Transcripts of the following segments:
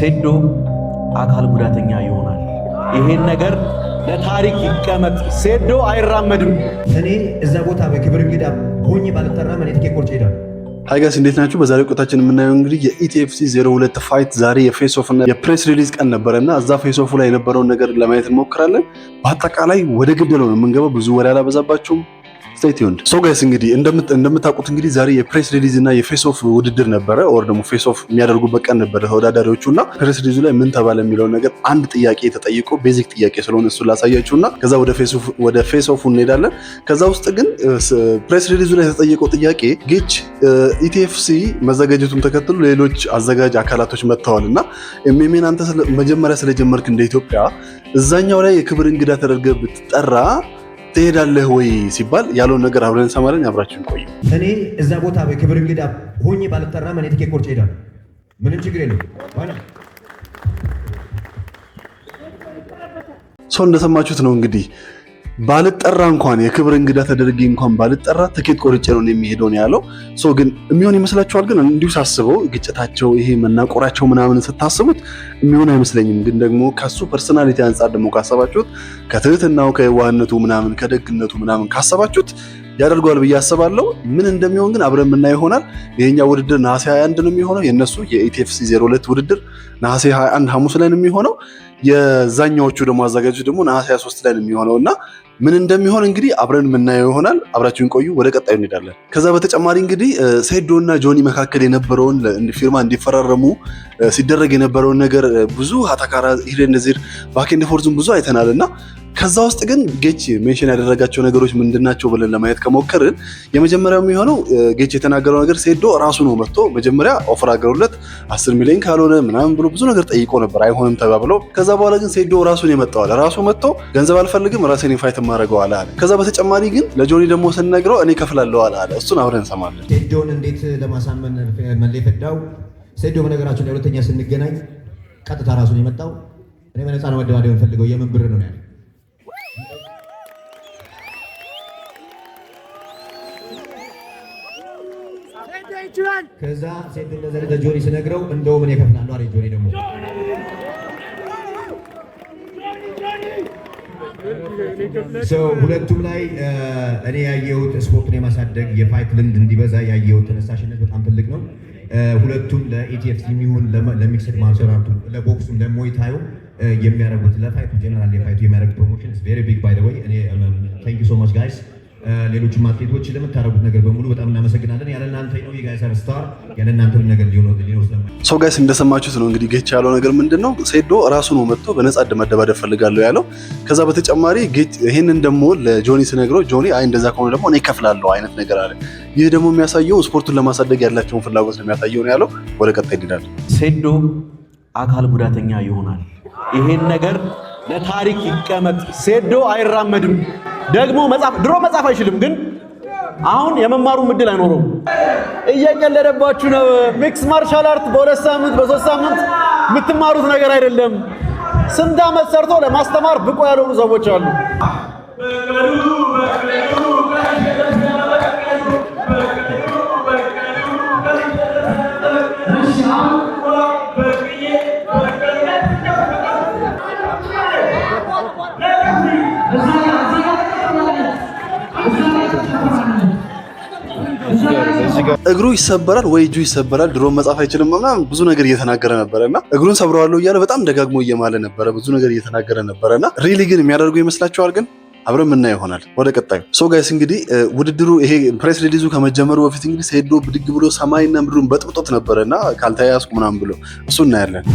ሴዶ አካል ጉዳተኛ ይሆናል። ይሄን ነገር ለታሪክ ይቀመጥ። ሴዶ አይራመድም። እኔ እዛ ቦታ በክብር እንግዳ ሆኜ ባልጠራ ማለት ትኬት ቆርጬ ሄዳለሁ። ሃይ ጋይስ እንዴት ናችሁ? በዛሬው ቆይታችን የምናየው እንግዲህ የኢቲኤፍሲ 02 ፋይት ዛሬ የፌስ ኦፍ እና የፕሬስ ሪሊዝ ቀን ነበረና እዛ ፌስ ኦፍ ላይ የነበረውን ነገር ለማየት እንሞክራለን። በአጠቃላይ ወደ ግድለው ነው የምንገባው። ብዙ ወሬ አላበዛባችሁም። ስቴይ ቲዩንድ። ሶ ጋይስ እንግዲህ እንደምታውቁት እንግዲህ ዛሬ የፕሬስ ሪሊዝ እና የፌስ ኦፍ ውድድር ነበረ፣ ኦር ደግሞ ፌስ ኦፍ የሚያደርጉበት ቀን ነበረ ተወዳዳሪዎቹና ፕሬስ ሪሊዙ ላይ ምን ተባለ የሚለውን ነገር አንድ ጥያቄ ተጠይቆ ቤዚክ ጥያቄ ስለሆነ እሱን ላሳያችሁና ከዛ ወደ ፌስ ኦፍ እንሄዳለን። ከዛ ውስጥ ግን ፕሬስ ሪሊዙ ላይ የተጠየቀው ጥያቄ ጌች ኢቲኤፍሲ መዘጋጀቱን ተከትሎ ሌሎች አዘጋጅ አካላቶች መጥተዋልና ኤምኤምን አንተ መጀመሪያ ስለጀመርክ እንደ ኢትዮጵያ እዛኛው ላይ የክብር እንግዳ ተደርገህ ብትጠራ ትሄዳለህ ወይ ሲባል ያለውን ነገር አብረን እንሰማለን። አብራችሁን ቆዩ። እኔ እዛ ቦታ በክብር እንግዳ ሆኜ ባልጠራ ማለት ትኬት ቆርጬ ሄዳለሁ። ምንም ችግር የለም። ሰው እንደሰማችሁት ነው እንግዲህ ባልጠራ እንኳን የክብር እንግዳ ተደርጌ እንኳን ባልጠራ ትኬት ቆርጬ ነው የሚሄደው ያለው። ሶ ግን የሚሆን ይመስላችኋል? ግን እንዲሁ ሳስበው ግጭታቸው ይሄ መናቆራቸው ምናምን ስታስቡት የሚሆን አይመስለኝም። ግን ደግሞ ከሱ ፐርሰናሊቲ አንጻር ደግሞ ካሰባችሁት ከትህትናው ከየዋህነቱ ምናምን ከደግነቱ ምናምን ካሰባችሁት ያደርገዋል ብዬ አስባለሁ። ምን እንደሚሆን ግን አብረን የምናየው ይሆናል። ይሄኛው ውድድር ነሐሴ 21 ነው የሚሆነው። የነሱ የኢቲኤፍሲ 02 ውድድር ነሐሴ 21 ሐሙስ ላይ ነው የሚሆነው። የዛኛዎቹ ደግሞ አዘጋጆች ደግሞ ነሐሴ 23 ላይ ነው የሚሆነው እና ምን እንደሚሆን እንግዲህ አብረን የምናየው ይሆናል። አብራችሁን ቆዩ። ወደ ቀጣዩ እንሄዳለን። ከዛ በተጨማሪ እንግዲህ ሴዶ እና ጆኒ መካከል የነበረውን ፊርማ እንዲፈራረሙ ሲደረግ የነበረውን ነገር ብዙ አታካራ ሂደንዚር ባኬንድ ፎርዙም ብዙ አይተናል እና ከዛ ውስጥ ግን ጌች ሜንሽን ያደረጋቸው ነገሮች ምንድናቸው ብለን ለማየት ከሞከርን የመጀመሪያው የሚሆነው ጌች የተናገረው ነገር ሴዶ ራሱ ነው መጥቶ መጀመሪያ ኦፈር አገሩለት 10 ሚሊዮን ካልሆነ ምናምን ብሎ ብዙ ነገር ጠይቆ ነበር። አይሆንም ተባብለው ከዛ በኋላ ግን ሴዶ ራሱን የመጣው ራሱ መጥቶ ገንዘብ አልፈልግም ራሴን ፋይት ማድረገው አለ። ከዛ በተጨማሪ ግን ለጆኒ ደግሞ ስንነግረው እኔ ከፍላለሁ አለ። እሱን አብረን እንሰማለን። ሴዶን እንዴት ለማሳመን መለፈዳው ሴዶ በነገራችን ላይ ሁለተኛ ስንገናኝ ቀጥታ ራሱን የመጣው እኔ በነፃ ነው መደባደብ ፈልገው የምን ብር ነው ያለው። ከዛ ሴት እንደዘለ ለጆኒ ስነግረው እንደውም እኔ እከፍላለሁ አለ። ጆኒ ደግሞ ሁለቱም ላይ እኔ ያየሁት ስፖርቱን የማሳደግ የፋይት ልምድ እንዲበዛ ያየሁት ተነሳሽነት በጣም ትልቅ ነው። ሁለቱም ለኢቲኤፍሲ የሚሆን ለሚክስድ ማርሻል አርቱ ለቦክሱም ለሞይታዩ የሚያደርጉት ለፋይቱ ጀነራል የፋይቱ የሚያደርጉት ፕሮሞሽን ኢዝ ቬሪ ቢግ ባይ ዘ ዌይ። እኔ ታንክ ዩ ሶ ማች ጋይስ። ሌሎችም አትሌቶች ለምታደርጉት ነገር በሙሉ በጣም እናመሰግናለን። ያለ እናንተ ነው የጋይስ አር ስታር ያለ እናንተ ነገር ሊሆን ስለማይ ሶ ጋይስ እንደሰማችሁት ነው እንግዲህ ጌች ያለው ነገር ምንድነው? ሴዶ ራሱ ነው መጥቶ በነፃ መደባደብ ፈልጋለሁ ያለው። ከዛ በተጨማሪ ጌች ይሄንን ደግሞ ለጆኒ ስነግረው ጆኒ አይ እንደዛ ከሆነ ደግሞ እኔ እከፍላለሁ አይነት ነገር አለ። ይህ ደግሞ የሚያሳየው ስፖርቱን ለማሳደግ ያላቸውን ፍላጎት ነው የሚያሳየው ነው ያለው። ወደ ቀጣይ እንሄዳለን። ሴዶ አካል ጉዳተኛ ይሆናል። ይሄን ነገር ለታሪክ ይቀመጥ። ሴዶ አይራመድም። ደግሞ ድሮ መጻፍ አይችልም፣ ግን አሁን የመማሩ እድል አይኖረውም። እየቀለደባችሁ ነው። ሚክስ ማርሻል አርት በ2 ሳምንት በ3 ሳምንት የምትማሩት ነገር አይደለም። ስንት ዓመት ሰርቶ ለማስተማር ብቁ ያልሆኑ ሰዎች አሉ። እግሩ ይሰበራል ወይ እጁ ይሰበራል፣ ድሮ መጻፍ አይችልም ምናምን ብዙ ነገር እየተናገረ ነበረና እግሩን ሰብረዋለሁ እያለ በጣም ደጋግሞ እየማለ ነበረ፣ ብዙ ነገር እየተናገረ ነበረና ሪሊ ግን የሚያደርገው ይመስላችኋል? ግን አብረን የምናየው ይሆናል። ወደ ቀጣዩ ሶ ጋይስ እንግዲህ ውድድሩ ይሄ ፕሬስ ሪሊዙ ከመጀመሩ በፊት እንግዲህ ሴዶ ብድግ ብሎ ሰማይና ምድሩን በጥብጦት ነበረና ካልተያያዝኩ ምናምን ብሎ እሱ እናያለን።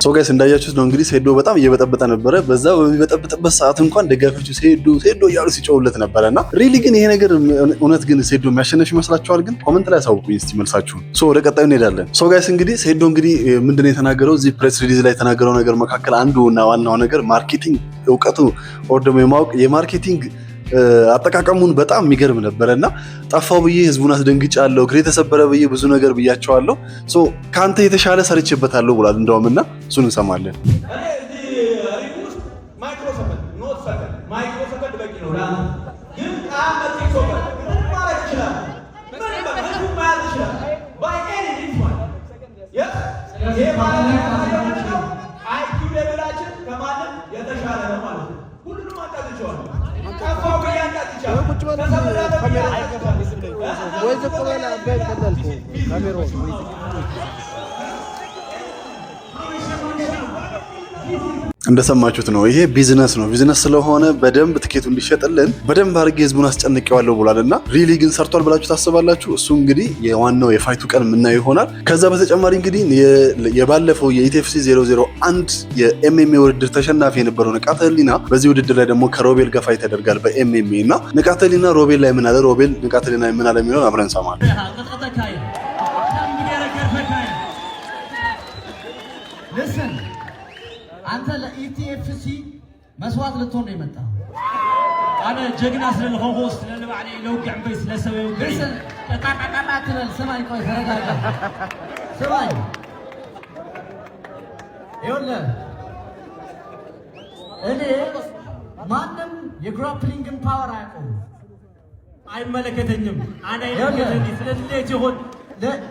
ሶ ጋይስ እንዳያችሁት ነው እንግዲህ ሴዶ በጣም እየበጠበጠ ነበረ። በዛ በሚበጠበጥበት ሰዓት እንኳን ደጋፊዎቹ ሴዶ እያሉ ሲጮውለት ነበረና ሪሊ ግን ይሄ ነገር እውነት ግን ሴዶ የሚያሸንፍ ይመስላችኋል? ግን ኮሜንት ላይ አሳውቁኝ እስቲ መልሳችሁን። ሶ ወደ ቀጣዩ እንሄዳለን። ሶ ጋይስ እንግዲህ ሴዶ እንግዲህ ምንድነው የተናገረው እዚህ ፕሬስ ሪሊዝ ላይ የተናገረው ነገር መካከል አንዱና ዋናው ነገር ማርኬቲንግ እውቀቱ ወር ደግሞ የማርኬቲንግ አጠቃቀሙን በጣም የሚገርም ነበረና ጠፋው ብዬ ህዝቡን አስደንግጫለሁ፣ እግሬ ተሰበረ ብዬ ብዙ ነገር ብያቸዋለሁ። ሶ ካንተ የተሻለ ሰርቼበታለሁ ብሏል እንደውምና እሱን እንሰማለን። እንደሰማችሁት ነው። ይሄ ቢዝነስ ነው። ቢዝነስ ስለሆነ በደንብ ትኬቱ እንዲሸጥልን በደንብ አድርጌ ህዝቡን አስጨንቄዋለሁ ብሏልና ሪሊ ግን ሰርቷል ብላችሁ ታስባላችሁ? እሱ እንግዲህ የዋናው የፋይቱ ቀን የምናየው ይሆናል። ከዛ በተጨማሪ እንግዲህ የባለፈው የኢቲኤፍሲ 001 የኤምኤምኤ ውድድር ተሸናፊ የነበረው ንቃተ ህሊና በዚህ ውድድር ላይ ደግሞ ከሮቤል ጋር ፋይት ያደርጋል በኤምኤምኤ እና ንቃተ ህሊና ሮቤል ላይ ምን አለ፣ ሮቤል ንቃተ ህሊና ምን አለ የሚለውን አብረን እንሰማለን። አንተ ለኢቲኤፍሲ መስዋዕት ልትሆን ነው የመጣው። አነ ጀግና ስለልሆን ሆስት ለባዕኔ ለውግዕ በይ ስለሰበው ግሪ ተቃቃቃ ትበል። ስማኝ ቆይ ተረጋጋ። ስማኝ ይኸውልህ እኔ ማንም የግራፕሊንግን ፓወር አያውቀውም፣ አይመለከተኝም። አነ ይመለከተኝ ስለዚህ ይሆን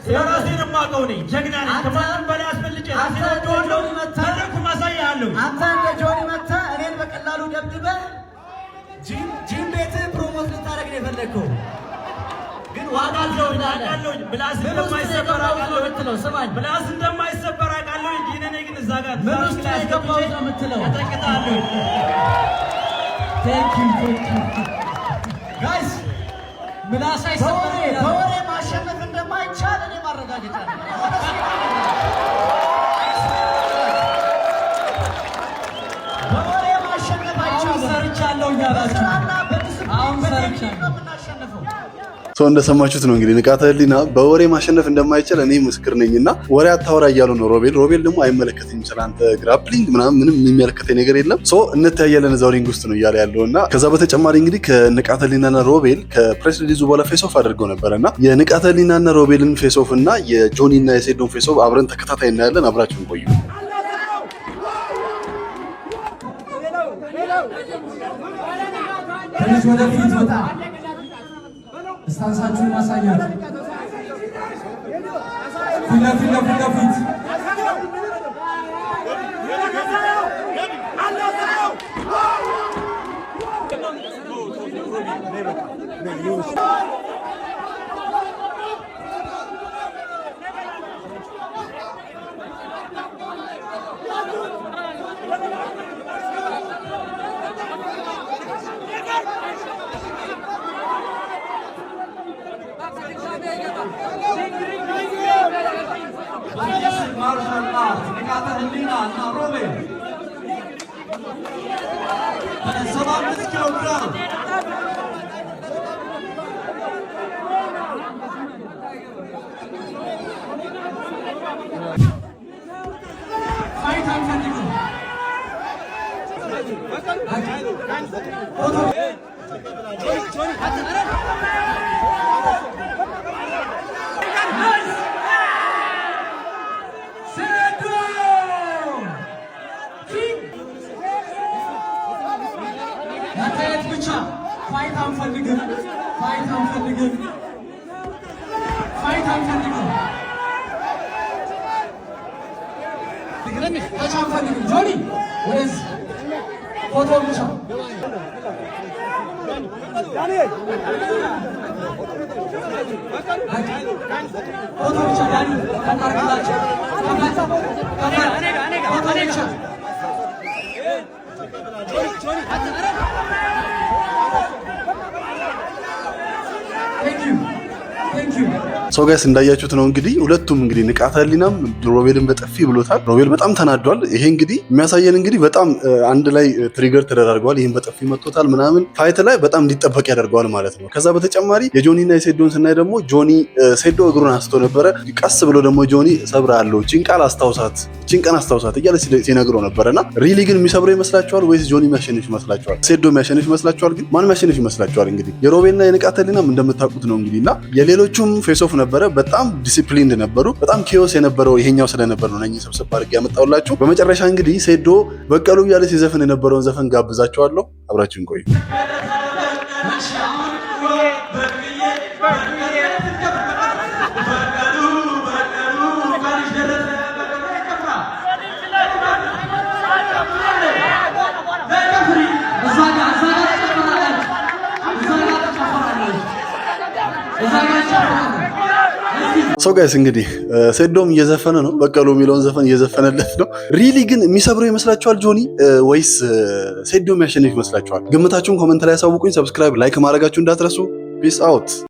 ለራሴን ማቀው ነኝ። ጀግና ነኝ። ከማንም በላይ አስፈልጬ ራሴን ጆሎ ተደርኩ ማሳያለሁ። አንተ እንደ ጆኒ መታ እኔን በቀላሉ ደብድበህ ጂም ቤት ፕሮሞት ልታደርግ ነው የፈለግከው። ግን ዋጋ አለው ይላል። ብላስ እንደማይሰበር አውቃለሁ የምትለው ስማኝ፣ ብላስ እንደማይሰበር አውቃለሁ። ይሄኔ ግን እዛ ጋር ብላስ ላይ ገባው ነው የምትለው ተጠቅጣለሁ። ቴንክ ዩ ጋይስ። ብላስ አይሰበር በወሬ ማሸነፍ እንደማይቻል እኔ ማረጋገጫ ነው። በወሬ ማሸነፍ አይቻልም። ሰርቻለሁ ያላችሁ አሁን ሰርቻለሁ። ሰው እንደሰማችሁት ነው እንግዲህ ንቃተ ህሊና በወሬ ማሸነፍ እንደማይቻል እኔ ምስክር ነኝና ወሬ አታወራ እያሉ ነው ሮቤል ደግሞ አይመለከተኝም ስላንተ ግራፕሊንግ ምናምን ምንም የሚመለከተኝ ነገር የለም ሶ እንታያለን እዛው ሪንግ ውስጥ ነው እያለ ያለውና ከዛ በተጨማሪ እንግዲህ ከንቃተ ህሊናና ሮቤል ከፕሬስ ሪሊዙ በኋላ ፌስ ኦፍ አድርገው ነበርና የንቃተ ህሊናና ሮቤልን ፌስ ኦፍ እና የጆኒና የሴዶን ፌስ ኦፍ አብረን ተከታታይ እናያለን። አብራችሁን ቆዩ። እስታንሳችሁን ማሳያት ፊት ሶ ሰው ጋይስ እንዳያችሁት ነው እንግዲህ ሁለቱም እንግዲህ ንቃተ ህሊናም ሮቤልን በጥፊ ብሎታል። ሮቤል በጣም ተናዷል። ይሄ እንግዲህ የሚያሳየን እንግዲህ በጣም አንድ ላይ ትሪገር ተደራርገዋል። ይሄን በጥፊ መጥቶታል ምናምን ፋይት ላይ በጣም እንዲጠበቅ ያደርገዋል ማለት ነው። ከዛ በተጨማሪ የጆኒና የሴዶን ስናይ ደግሞ ጆኒ ሴዶ እግሩን አንስቶ ነበረ። ቀስ ብሎ ደግሞ ጆኒ ሰብራለሁ ጭንቃል አስታውሳት ጭንቀን አስታውሳት እያለ ሲነግረው ነበርና ሪሊ ግን የሚሰብረው ይመስላችኋል ወይስ ጆኒ የሚያሸንፍ ይመስላችኋል? ሴዶ የሚያሸንፍ ይመስላችኋል? ግን ማን የሚያሸንፍ ይመስላችኋል? እንግዲህ የሮቤልና የንቃተ ህሊናም እንደምታውቁት ነው እንግዲህና የሌሎቹም ፌስ ኦፍ ነበረ። በጣም ዲሲፕሊንድ ነበሩ። በጣም ኪዮስ የነበረው ይሄኛው ስለነበር ነው ነኝ ሰብሰብ አድርጌ ያመጣሁላችሁ። በመጨረሻ እንግዲህ ሴዶ በቀሉ እያለ ሲዘፍን የነበረውን ዘፈን ጋብዛችኋለሁ። አብራችሁን ቆዩ። ሰው ጋይስ እንግዲህ ሴዶም እየዘፈነ ነው። በቀሉ የሚለውን ዘፈን እየዘፈነለት ነው። ሪሊ ግን የሚሰብረው ይመስላችኋል ጆኒ ወይስ ሴዶ የሚያሸንፍ ይመስላችኋል? ግምታችሁን ኮመንት ላይ ያሳውቁኝ። ሰብስክራይብ፣ ላይክ ማድረጋችሁ እንዳትረሱ። ፒስ አውት